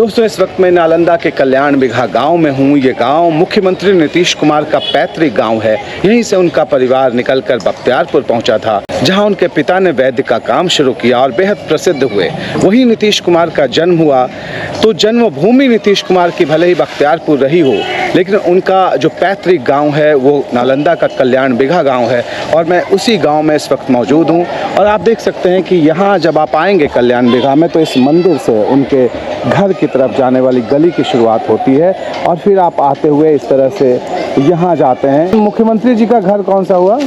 दोस्तों, इस वक्त मैं नालंदा के कल्याण बिघा गांव में हूं। ये गांव मुख्यमंत्री नीतीश कुमार का पैतृक गांव है। यहीं से उनका परिवार निकलकर बख्तियारपुर पहुंचा था, जहां उनके पिता ने वैद्य का काम शुरू किया और बेहद प्रसिद्ध हुए। वहीं नीतीश कुमार का जन्म हुआ। तो जन्मभूमि नीतीश कुमार की भले ही बख्तियारपुर रही हो, लेकिन उनका जो पैतृक गाँव है वो नालंदा का कल्याण बिघा गाँव है। और मैं उसी गाँव में इस वक्त मौजूद हूँ। और आप देख सकते हैं कि यहाँ जब आप आएंगे कल्याण बिघा में, तो इस मंदिर से उनके घर की तरफ जाने वाली गली की शुरुआत होती है और फिर आप आते हुए इस तरह से यहाँ जाते हैं। मुख्यमंत्री जी का घर कौन सा हुआ?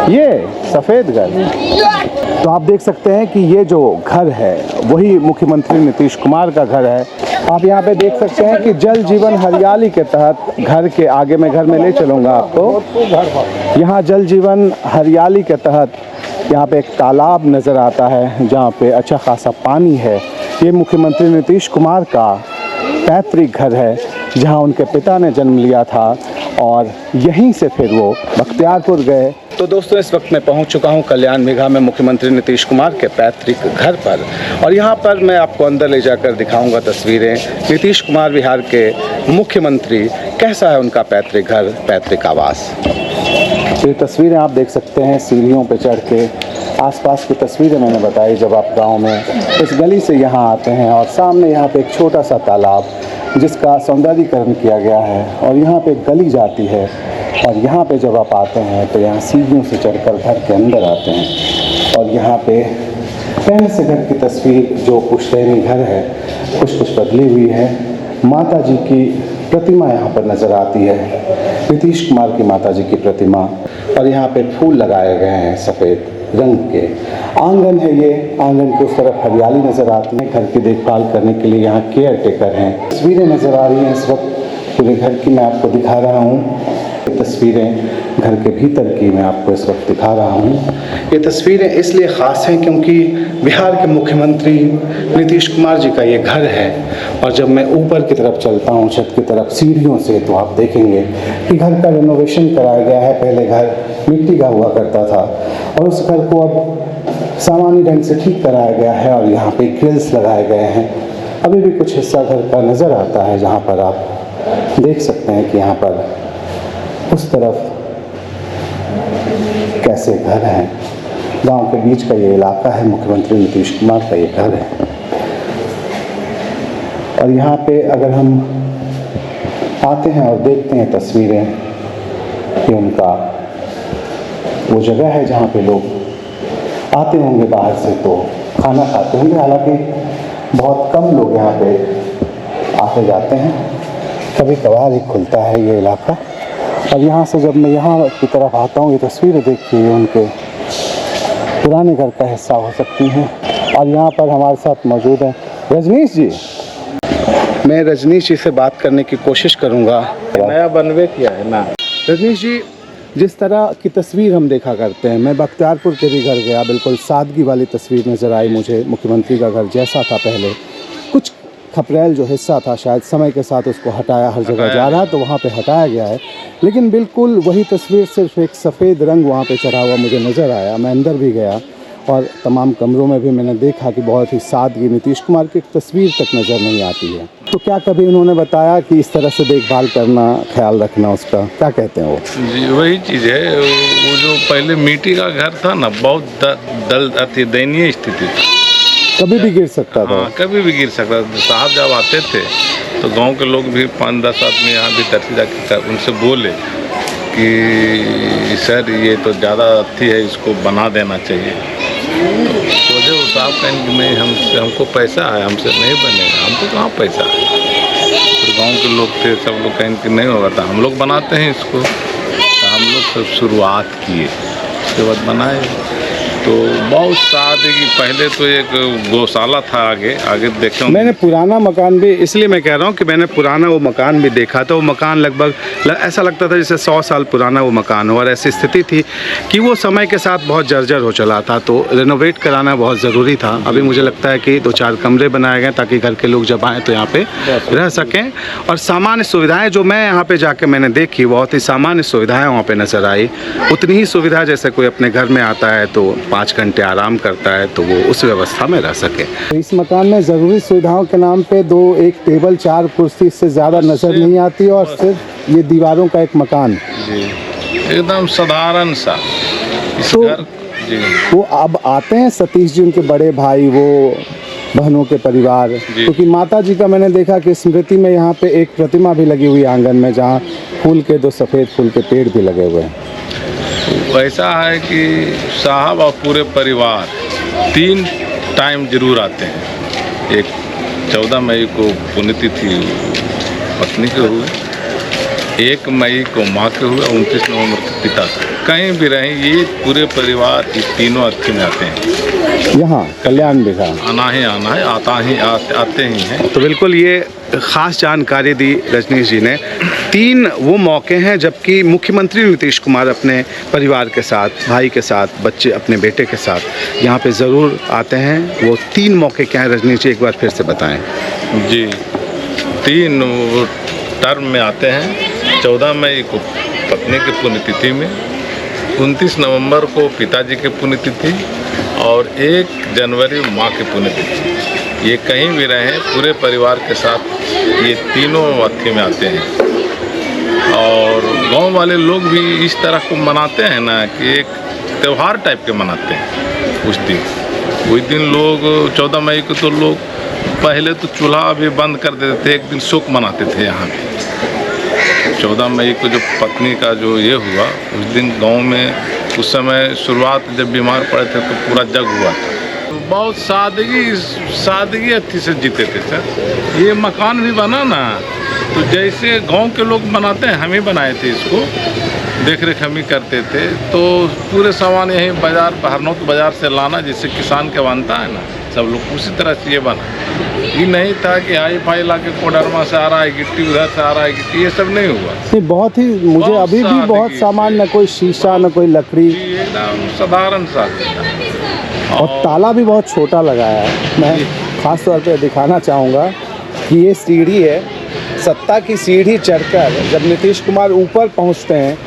ये सफ़ेद घर। तो आप देख सकते हैं कि ये जो घर है वही मुख्यमंत्री नीतीश कुमार का घर है। आप यहाँ पे देख सकते हैं कि जल जीवन हरियाली के तहत घर के आगे में घर में ले चलूँगा आपको। यहाँ जल जीवन हरियाली के तहत यहाँ पे एक तालाब नज़र आता है जहाँ पे अच्छा खासा पानी है। ये मुख्यमंत्री नीतीश कुमार का पैतृक घर है जहाँ उनके पिता ने जन्म लिया था और यहीं से फिर वो बख्तियारपुर गए। तो दोस्तों, इस वक्त मैं पहुंच चुका हूं कल्याण बिघा में मुख्यमंत्री नीतीश कुमार के पैतृक घर पर। और यहां पर मैं आपको अंदर ले जाकर दिखाऊंगा तस्वीरें। नीतीश कुमार बिहार के मुख्यमंत्री, कैसा है उनका पैतृक घर, पैतृक आवास। ये तस्वीरें आप देख सकते हैं सीढ़ियों पर चढ़ के। आसपास की तस्वीरें मैंने बताई जब आप गांव में इस गली से यहाँ आते हैं और सामने यहाँ पे एक छोटा सा तालाब जिसका सौंदर्यीकरण किया गया है और यहाँ पे एक गली जाती है। और यहाँ पे जब आप आते हैं तो यहाँ सीढ़ियों से चढ़कर घर के अंदर आते हैं और यहाँ पे पहले से घर की तस्वीर जो पुश्तैनी घर है कुछ बदली हुई है। माता जी की प्रतिमा यहाँ पर नज़र आती है, नीतीश कुमार की माता जी की प्रतिमा। और यहाँ पे फूल लगाए गए हैं सफ़ेद रंग के। आंगन है ये, आंगन के उस तरफ हरियाली नज़र आती है। घर की देखभाल करने के लिए यहाँ केयर टेकर हैं। तस्वीरें नज़र आ रही हैं इस वक्त पूरे घर की, मैं आपको दिखा रहा हूँ। तस्वीरें घर के भीतर की मैं आपको इस वक्त दिखा रहा हूँ। ये तस्वीरें इसलिए ख़ास हैं क्योंकि बिहार के मुख्यमंत्री नीतीश कुमार जी का ये घर है। और जब मैं ऊपर की तरफ चलता हूँ छत की तरफ सीढ़ियों से, तो आप देखेंगे कि घर का रेनोवेशन कराया गया है। पहले घर मिट्टी का हुआ करता था और उस घर को अब सामान्य ढंग से ठीक कराया गया है और यहाँ पे ग्रिल्स लगाए गए हैं। अभी भी कुछ हिस्सा घर का नज़र आता है जहाँ पर आप देख सकते हैं कि यहाँ पर उस तरफ कैसे घर हैं। गांव के बीच का ये इलाका है, मुख्यमंत्री नीतीश कुमार का ये घर है। और यहाँ पे अगर हम आते हैं और देखते हैं तस्वीरें कि उनका वो जगह है जहाँ पे लोग आते होंगे बाहर से तो खाना खाते होंगे। हालांकि बहुत कम लोग यहाँ पे आते जाते हैं, कभी कभार ही खुलता है ये इलाका। और यहाँ से जब मैं यहाँ की तरफ आता हूँ, ये तस्वीरें देखिए उनके पुराने घर का हिस्सा हो सकती हैं। और यहाँ पर हमारे साथ मौजूद हैं रजनीश जी। मैं रजनीश जी से बात करने की कोशिश करूँगा। नया बनवे किया है ना रजनीश जी, जिस तरह की तस्वीर हम देखा करते हैं, मैं बख्तियारपुर के भी घर गया, बिल्कुल सादगी वाली तस्वीर नज़र आई मुझे। मुख्यमंत्री का घर जैसा था पहले, कुछ खपरेल जो हिस्सा था शायद समय के साथ उसको हटाया, हर जगह जा रहा है तो वहाँ पे हटाया गया है। लेकिन बिल्कुल वही तस्वीर, सिर्फ एक सफ़ेद रंग वहाँ पे चढ़ा हुआ मुझे नज़र आया। मैं अंदर भी गया और तमाम कमरों में भी मैंने देखा कि बहुत ही सादगी, नीतीश कुमार की तस्वीर तक नज़र नहीं आती है। तो क्या कभी उन्होंने बताया कि इस तरह से देखभाल करना, ख्याल रखना उसका, क्या कहते हैं वो? जी वही चीज़ है। वो जो पहले मिट्टी का घर था ना, बहुत दयनीय स्थिति थी। कभी भी गिर सकता था। हाँ, कभी भी गिर सकता था। साहब जब आते थे तो गांव के लोग भी 5-10 आदमी यहाँ भी तरसी जाकर उनसे बोले कि सर ये तो ज़्यादा अच्छी है, इसको बना देना चाहिए। तो जो साहब कहें कि नहीं, हमको पैसा है, हमसे नहीं बनेगा। हमको कहाँ पैसा है? तो गांव के लोग थे, सब लोग कहें कि नहीं होगा, तो हम लोग बनाते हैं इसको। तो हम लोग सब शुरुआत किए, उसके बाद बनाए। तो बहुत सादगी, पहले तो एक गौशाला था, आगे देखे मैंने पुराना मकान भी, इसलिए मैं कह रहा हूँ कि मैंने पुराना वो मकान भी देखा था। वो मकान लगभग ऐसा लगता था जैसे 100 साल पुराना वो मकान हो। और ऐसी स्थिति थी कि वो समय के साथ बहुत जर्जर हो चला था, तो रेनोवेट कराना बहुत ज़रूरी था। अभी मुझे लगता है कि 2-4 कमरे बनाए गए ताकि घर के लोग जब आएँ तो यहाँ पे रह सकें। और सामान्य सुविधाएँ जो मैं यहाँ पर जाके मैंने देखी, बहुत ही सामान्य सुविधाएँ वहाँ पर नज़र आई। उतनी ही सुविधा जैसे कोई अपने घर में आता है तो 5 घंटे आराम करता है तो वो उस व्यवस्था में रह सके। इस मकान में ज़रूरी सुविधाओं के नाम पे एक टेबल 4 कुर्सी से ज़्यादा नज़र नहीं आती और सिर्फ ये दीवारों का एक मकान जी एकदम साधारण सा इस तो घर जी। वो अब आते हैं सतीश जी उनके बड़े भाई, वो बहनों के परिवार, क्योंकि माता जी का मैंने देखा कि स्मृति में यहाँ पे एक प्रतिमा भी लगी हुई है आंगन में, जहाँ फूल के 2 सफ़ेद फूल के पेड़ भी लगे हुए हैं। ऐसा है कि साहब और पूरे परिवार 3 टाइम जरूर आते हैं। एक 14 मई को पुण्यतिथि पत्नी के हुए, 1 मई को माँ के हुए, 29 नवंबर को पिता के। कहीं भी रहें ये पूरे परिवार इस तीनों अर्थी में आते हैं। यहाँ कल्याण बिघा आना ही आना है, आते ही हैं। तो बिल्कुल ये खास जानकारी दी रजनीश जी ने। 3 वो मौके हैं जबकि मुख्यमंत्री नीतीश कुमार अपने परिवार के साथ, भाई के साथ, बच्चे अपने बेटे के साथ यहाँ पे ज़रूर आते हैं। वो 3 मौके क्या हैं रजनीश जी, एक बार फिर से बताएं। जी 3 टर्म में आते हैं। 14 मई को पत्नी की पुण्यतिथि में, 29 नवंबर को पिताजी की पुण्यतिथि और 1 जनवरी माँ की पुण्यतिथि। ये कहीं भी रहें पूरे परिवार के साथ ये तीनों अर्थी में आते हैं। और गांव वाले लोग भी इस तरह को मनाते हैं ना कि एक त्यौहार टाइप के मनाते हैं उस दिन लोग 14 मई को तो लोग पहले तो चूल्हा भी बंद कर देते थे, एक दिन शोक मनाते थे यहाँ पे। 14 मई को जो पत्नी का जो ये हुआ उस दिन गांव में उस समय शुरुआत जब बीमार पड़े थे तो पूरा जग हुआ था। बहुत सादगी अच्छी से जीते थे सर। ये मकान भी बना ना तो जैसे गांव के लोग बनाते हैं हम ही बनाए थे इसको, देख रेख हम ही करते थे। तो पूरे सामान यहीं हरनौत बाज़ार से लाना, जिससे किसान के बनता है ना सब लोग, उसी तरह से ये बना। ये नहीं था कि हाई फाई ला के कोडरमा से आ रहा है गिट्टी, उधर से आ रहा है गिट्टी, ये सब नहीं हुआ। नहीं, बहुत ही मुझे अभी भी बहुत सामान, न कोई शीशा न कोई लकड़ी, एकदम साधारण सा। और ताला भी बहुत छोटा लगाया है। मैं ख़ास तौर पे दिखाना चाहूँगा कि ये सीढ़ी है, सत्ता की सीढ़ी चढ़कर जब नीतीश कुमार ऊपर पहुँचते हैं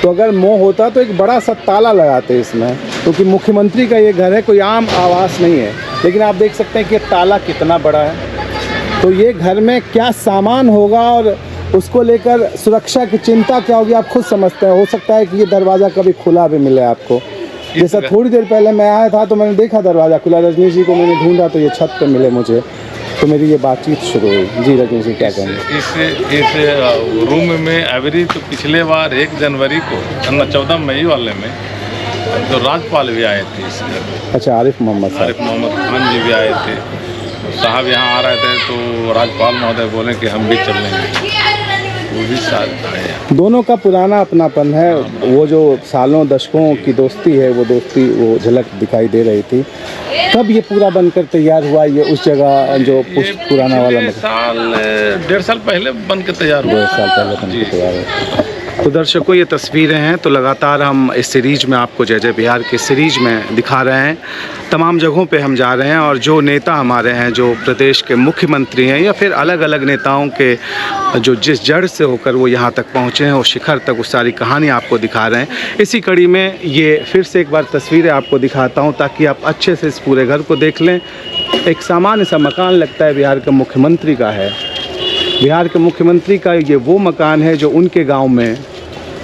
तो अगर मोह होता तो एक बड़ा सा ताला लगाते इसमें, क्योंकि मुख्यमंत्री का ये घर है, कोई आम आवास नहीं है। लेकिन आप देख सकते हैं कि ताला कितना बड़ा है। तो ये घर में क्या सामान होगा और उसको लेकर सुरक्षा की चिंता क्या होगी, आप खुद समझते हैं। हो सकता है कि ये दरवाज़ा कभी खुला भी मिले आपको। जैसा थोड़ी देर पहले मैं आया था तो मैंने देखा दरवाज़ा खुला, रजनीश जी को मैंने ढूंढा तो ये छत पे मिले मुझे, तो मेरी ये बातचीत शुरू हुई। जी रजनीश जी क्या कहेंगे? इस रूम में एवरी तो पिछले बार 1 जनवरी को 14 मई वाले में तो राज्यपाल भी आए थे इस घर में। अच्छा, आरिफ मोहम्मद खान जी भी आए थे साहब, यहाँ आ रहे थे तो राज्यपाल महोदय बोले कि हम भी चल लेंगे, वो भी साथ आए। दोनों का पुराना अपनापन है, वो जो सालों दशकों की दोस्ती है वो दोस्ती वो झलक दिखाई दे रही थी। कब ये पूरा बनकर तैयार हुआ, ये उस जगह जो पुराना वाला 1.5 साल पहले बन के तैयार हुआ। 1.5 साल पहले बन के तैयार हुआ। तो दर्शकों ये तस्वीरें हैं, तो लगातार हम इस सीरीज़ में आपको जय जय बिहार की सीरीज़ में दिखा रहे हैं। तमाम जगहों पे हम जा रहे हैं और जो नेता हमारे हैं, जो प्रदेश के मुख्यमंत्री हैं या फिर अलग अलग नेताओं के जो जिस जड़ से होकर वो यहाँ तक पहुँचे हैं, वो शिखर तक, उस सारी कहानी आपको दिखा रहे हैं। इसी कड़ी में ये फिर से एक बार तस्वीरें आपको दिखाता हूँ ताकि आप अच्छे से इस पूरे घर को देख लें। एक सामान्य सा मकान लगता है बिहार के मुख्यमंत्री का है। बिहार के मुख्यमंत्री का ये वो मकान है जो उनके गांव में,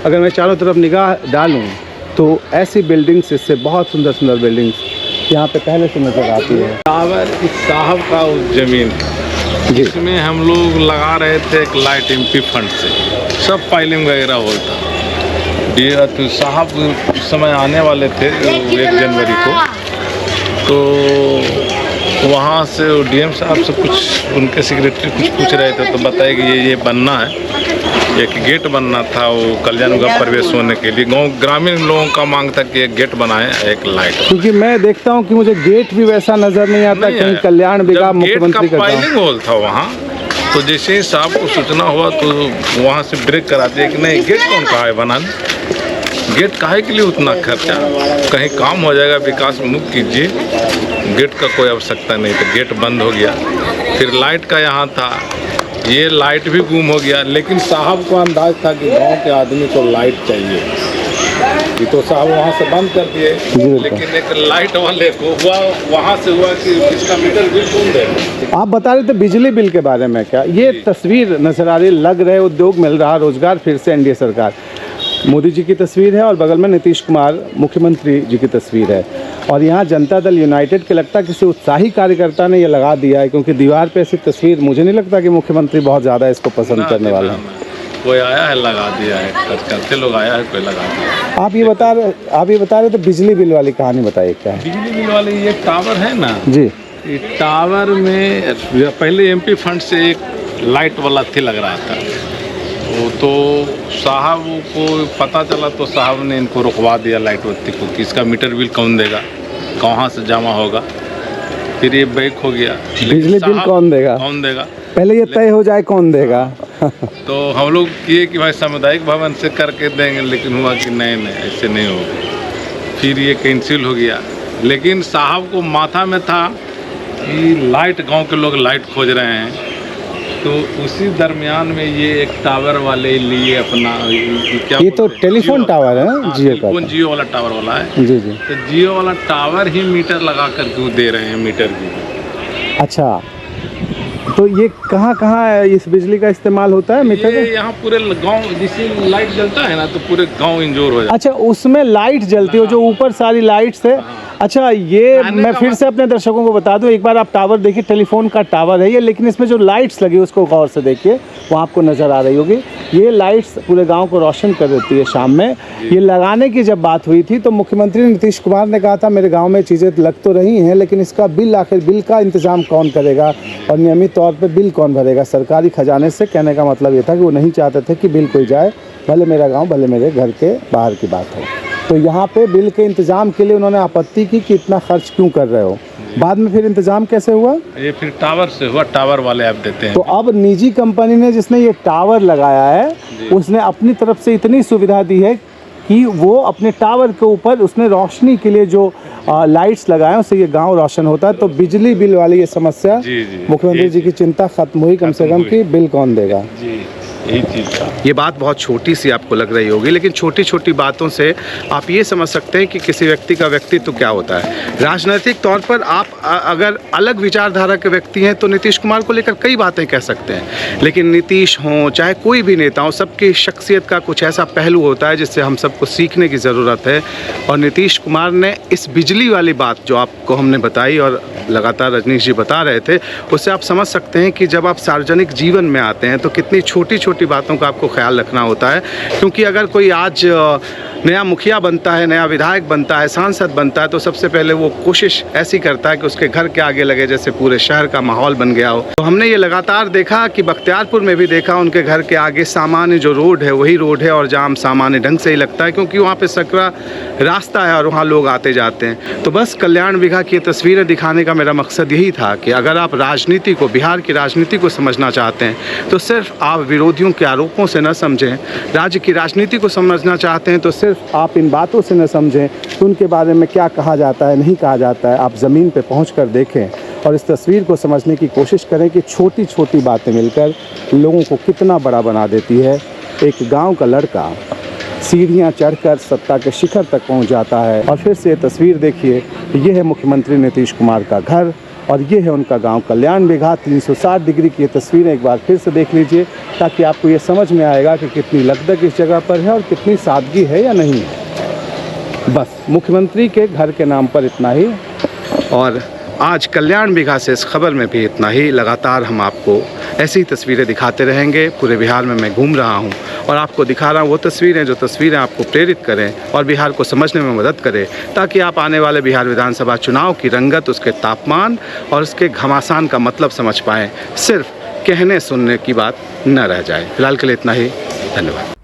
अगर मैं चारों तरफ निगाह डालूं तो ऐसी बिल्डिंग्स, इससे बहुत सुंदर सुंदर बिल्डिंग्स यहाँ पे पहले से नज़र आती है। इस साहब का उस ज़मीन जिसमें हम लोग लगा रहे थे एक लाइट एमपी फंड से, सब फाइलिंग वगैरह होता। ये तो साहब उस समय आने वाले थे 1 जनवरी को, तो वहाँ से डीएम साहब से कुछ उनके सेक्रेटरी कुछ पूछ रहे थे तो बताया कि ये बनना है, एक गेट बनना था वो कल्याण का प्रवेश होने के लिए। गाँव ग्रामीण लोगों का मांग था कि एक गेट बनाए, एक लाइट। क्योंकि मैं देखता हूँ कि मुझे गेट भी वैसा नज़र नहीं आता, कहीं कल्याण बिघा मुख्यमंत्री का फाइलिंग हॉल था वहाँ। तो जैसे ही साहब को सूचना हुआ तो वहाँ से ब्रेक करा दिया कि नहीं, गेट कौन कहा है बनाने, गेट काहे के लिए उतना खर्चा, कहीं काम हो जाएगा, विकास मुक्त कीजिए, गेट का कोई आवश्यकता नहीं। तो गेट बंद हो गया। फिर लाइट का यहाँ था, ये लाइट भी गुम हो गया। लेकिन साहब को अंदाज था कि गांव के आदमी को लाइट चाहिए, ये तो साहब वहाँ से बंद कर दिए, बिल्कुल। लेकिन एक लाइट वाले को हुआ, वहाँ से हुआ कि इसका मीटर बिल कौन देगा। आप बता रहे थे बिजली बिल के बारे में, क्या ये तस्वीर नजर आ रही, लग रहे उद्योग मिल रहा, रोजगार फिर से एनडीए सरकार। मोदी जी की तस्वीर है और बगल में नीतीश कुमार मुख्यमंत्री जी की तस्वीर है, और यहाँ जनता दल यूनाइटेड के लगता किसी उत्साही कार्यकर्ता ने ये लगा दिया है, क्योंकि दीवार पे ऐसी तस्वीर मुझे नहीं लगता कि मुख्यमंत्री बहुत ज़्यादा इसको पसंद करने वाला है। कोई आया है लगा दिया है, करते लोग आया है, कोई लगा दिया है। आप ये बता रहे थे बिजली बिल वाली कहानी बताइए क्या है। बिजली बिल वाली ये टावर है ना जी, ये टावर में पहले एमपी फंड से एक लाइट वाला थी लग रहा था, वो तो साहब को पता चला तो साहब ने इनको रुकवा दिया लाइट बत्ती को कि इसका मीटर बिल कौन देगा, कहाँ से जमा होगा। फिर ये बैक हो गया, बिजली बिल कौन देगा, पहले ये तय हो जाए कौन देगा। तो हम लोग किए कि भाई सामुदायिक भवन से करके देंगे, लेकिन हुआ कि नहीं ऐसे नहीं होगा। फिर ये कैंसिल हो गया, लेकिन साहब को माथा में था कि लाइट, गांव के लोग लाइट खोज रहे हैं, तो उसी दरमियान में ये एक टावर वाले लिए अपना क्या, ये तो टेलीफोन टावर है ना, जियो का, जियो वाला टावर वाला है। जी जी, तो जियो वाला टावर ही मीटर लगा कर के दे रहे हैं मीटर भी। अच्छा, तो ये कहाँ कहाँ इस बिजली का इस्तेमाल होता है मीटर? ये यहाँ पूरे गांव, जिससे लाइट जलता है ना तो पूरे गांव इंजोर हो जाता है। अच्छा, उसमें लाइट जलती है, जो ऊपर सारी लाइट्स है। अच्छा, ये मैं फिर से अपने दर्शकों को बता दूं, एक बार आप टावर देखिए, टेलीफोन का टावर है ये, लेकिन इसमें जो लाइट्स लगी उसको गौर से देखिए, वो आपको नज़र आ रही होगी। ये लाइट्स पूरे गांव को रोशन कर देती है शाम में। ये लगाने की जब बात हुई थी तो मुख्यमंत्री नीतीश कुमार ने कहा था मेरे गांव में चीज़ें लग तो रही हैं, लेकिन इसका बिल, आखिर बिल का इंतज़ाम कौन करेगा और नियमित तौर पर बिल कौन भरेगा सरकारी खजाने से। कहने का मतलब ये था कि वो नहीं चाहते थे कि बिल कोई जाए, भले मेरा गाँव, भले मेरे घर के बाहर की बात हो। तो यहाँ पे बिल के इंतजाम के लिए उन्होंने आपत्ति की कि इतना खर्च क्यों कर रहे हो। बाद में फिर इंतजाम कैसे हुआ? ये फिर टावर से हुआ, टावर वाले आप देते हैं। तो अब निजी कंपनी ने, जिसने ये टावर लगाया है, उसने अपनी तरफ से इतनी सुविधा दी है कि वो अपने टावर के ऊपर उसने रोशनी के लिए जो लाइट्स लगाए, उससे ये गांव रोशन होता है। तो बिजली बिल वाली ये समस्या मुख्यमंत्री जी की चिंता खत्म हुई कम से कम, कि बिल कौन देगा। यही चीज़ था। ये बात बहुत छोटी सी आपको लग रही होगी, लेकिन छोटी छोटी बातों से आप ये समझ सकते हैं कि किसी व्यक्ति का व्यक्तित्व क्या होता है। राजनीतिक तौर पर आप अगर अलग विचारधारा के व्यक्ति हैं तो नीतीश कुमार को लेकर कई बातें कह सकते हैं, लेकिन नीतीश हों चाहे कोई भी नेता हो, सबकी शख्सियत का कुछ ऐसा पहलू होता है जिससे हम सबको सीखने की ज़रूरत है। और नीतीश कुमार ने इस बिजली वाली बात जो आपको हमने बताई और लगातार रजनीश जी बता रहे थे, उससे आप समझ सकते हैं कि जब आप सार्वजनिक जीवन में आते हैं तो कितनी छोटी छोटी बातों का आपको ख्याल रखना होता है। क्योंकि अगर कोई आज नया मुखिया बनता है, नया विधायक बनता है, सांसद बनता है, तो सबसे पहले वो कोशिश ऐसी करता है कि उसके घर के आगे लगे जैसे पूरे शहर का माहौल बन गया हो। तो हमने ये लगातार देखा कि बख्तियारपुर में भी देखा, उनके घर के आगे सामान्य जो रोड है वही रोड है और जाम सामान्य ढंग से ही लगता है, क्योंकि वहाँ पे सकरा रास्ता है और वहाँ लोग आते जाते हैं। तो बस कल्याण बिघा की तस्वीरें दिखाने का मेरा मकसद यही था कि अगर आप राजनीति को, बिहार की राजनीति को समझना चाहते हैं तो सिर्फ आप विरोधियों के आरोपों से न समझें, राज्य की राजनीति को समझना चाहते हैं तो सिर्फ आप इन बातों से न समझें कि उनके बारे में क्या कहा जाता है, नहीं कहा जाता है। आप ज़मीन पे पहुंचकर देखें और इस तस्वीर को समझने की कोशिश करें कि छोटी छोटी बातें मिलकर लोगों को कितना बड़ा बना देती है। एक गांव का लड़का सीढ़ियां चढ़कर सत्ता के शिखर तक पहुंच जाता है। और फिर से ये तस्वीर देखिए, ये है मुख्यमंत्री नीतीश कुमार का घर और ये है उनका गांव कल्याण बिघा। 360 डिग्री की ये तस्वीरें एक बार फिर से देख लीजिए, ताकि आपको ये समझ में आएगा कि कितनी लगदग इस जगह पर है और कितनी सादगी है या नहीं है। बस मुख्यमंत्री के घर के नाम पर इतना ही, और आज कल्याण बिघा से इस खबर में भी इतना ही। लगातार हम आपको ऐसी ही तस्वीरें दिखाते रहेंगे। पूरे बिहार में मैं घूम रहा हूं और आपको दिखा रहा हूं वो तस्वीरें जो तस्वीरें आपको प्रेरित करें और बिहार को समझने में मदद करें, ताकि आप आने वाले बिहार विधानसभा चुनाव की रंगत, उसके तापमान और उसके घमासान का मतलब समझ पाएँ, सिर्फ कहने सुनने की बात न रह जाए। फिलहाल के लिए इतना ही, धन्यवाद।